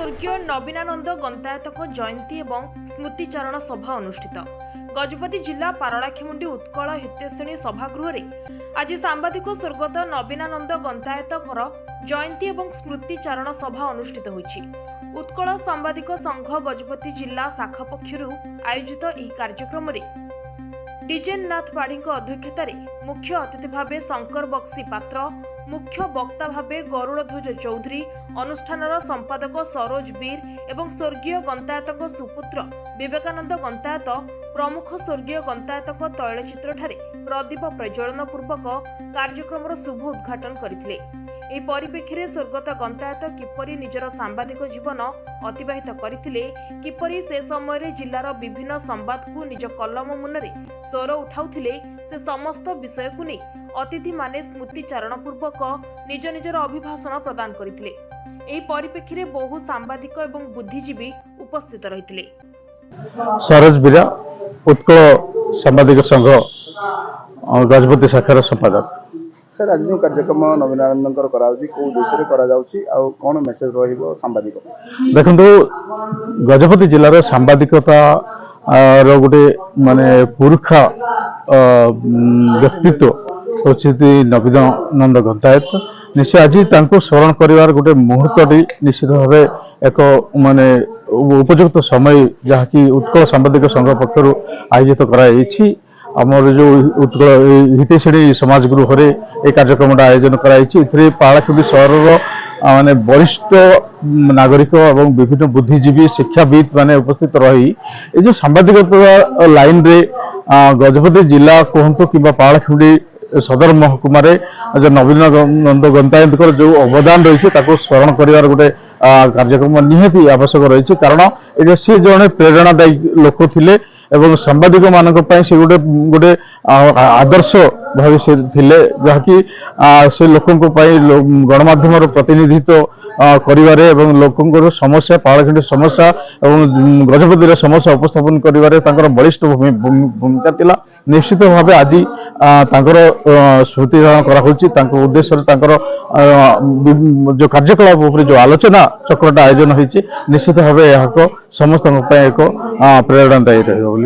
स्वर्गीय नवीनानंद गंतायतक जयंती एवं स्मृतिचारण सभा अनुष्ठित। गजपति जिला पारଳାଖେମୁଣ୍ଡି उत्कल हितैषिणी सभागृह आज सांबादिक स्वर्गत नवीनानंद गंतायतकर जयंती एवं स्मृतिचारण सभा अनुष्ठित होईछि। उत्कल सांबादिक संघ गजपति जिला शाखा पक्षरु आयोजित एही कार्यक्रम रे डीजेन नाथ पाढ़ी अध्यक्षतार मुख्य अतिथि भावे शंकर बक्सी पात्र, मुख्य वक्ता भावे गरुड़ध्वज चौधरी, अनुष्ठानर संपादक सरोज बीर एवं स्वर्गीय गंतायतक सुपुत्र विवेकानंद गंतायत प्रमुख स्वर्गीय गंतायतक तैलचित्र ठारे प्रदीप प्रज्वलन पूर्वक कार्यक्रम शुभ उद्घाटन करथिले। एही परिप्रेक्षी स्वर्गत गंतायत किपरि निजर सांबादिक जीवन अतिबाहित करथिले, किपरि से समय जिलार विभिन्न संवाद को निज कलम मुନରେ स्वर उठाउथिले, से समस्त विषय को नहीं अतिथि माने स्मृतिचारण पूर्वक निज निजर अभिभाषण प्रदान करथिले। एही परिप्रेक्षी बहु सांबादिक एवं बुद्धिजीवी उपस्थित रहिथिले। सरोज बीरा उत्कल सांबादिक संघ गजपति शाखार संपादक। सर, आज जो कार्यक्रम नवीनानंद कौ देश कौन मेसेज सांबादिक देखो गजपति जिलार सांबादिकता गोटे माने पुरुखा व्यक्तित्व होती नवीनानंद गंतायत। निश्चय आज स्मरण कर गोटे मुहूर्त निश्चित भाव एक माने उपयुक्त समय जहाँकि उत्कल सांबादिक संघ पक्षर आयोजित कराई आमर जो उत्कल हितैषिणी समाज गृह ए कार्यक्रम आयोजन कराई। पारଳାଖେମୁଣ୍ଡି सहर माने वरिष्ठ नागरिक और विभिन्न बुद्धिजीवी शिक्षाविद माने उपस्थित रही ये जो सांबादिकता लाइन रे गजपति जिला कहतु कि पारଳାଖେମୁଣ୍ଡି सदर महकुमा जो नवीनानंद गंतायत जो अवदान रही स्मरण कर गोटे कार्यक्रम निहाती आवश्यक रही। कारण ये सी जड़े प्रेरणादायी लोक थिले एवं सांबादिक मानक से गोटे गोटे आदर्श भाव से थिले जहाँकि से लोकों गणमाध्यम प्रतिनिधित्व करिवारे एवं लोकों समस्या पारଳାଖେମୁଣ୍ଡି समस्या एवं गजपति समस्या उपस्थापन करिवारे तांकर बलिष्ठ भूमिका थिला। निश्चित भाव आज तांकर स्मृतिचारण कराहोछि। तांको उद्देश्य तांकर जो कार्यकलाप जो आलोचना चक्रटा आयोजन होइछि निश्चित भाव यह समस्त एक प्रेरणादायी रहिबो बोली।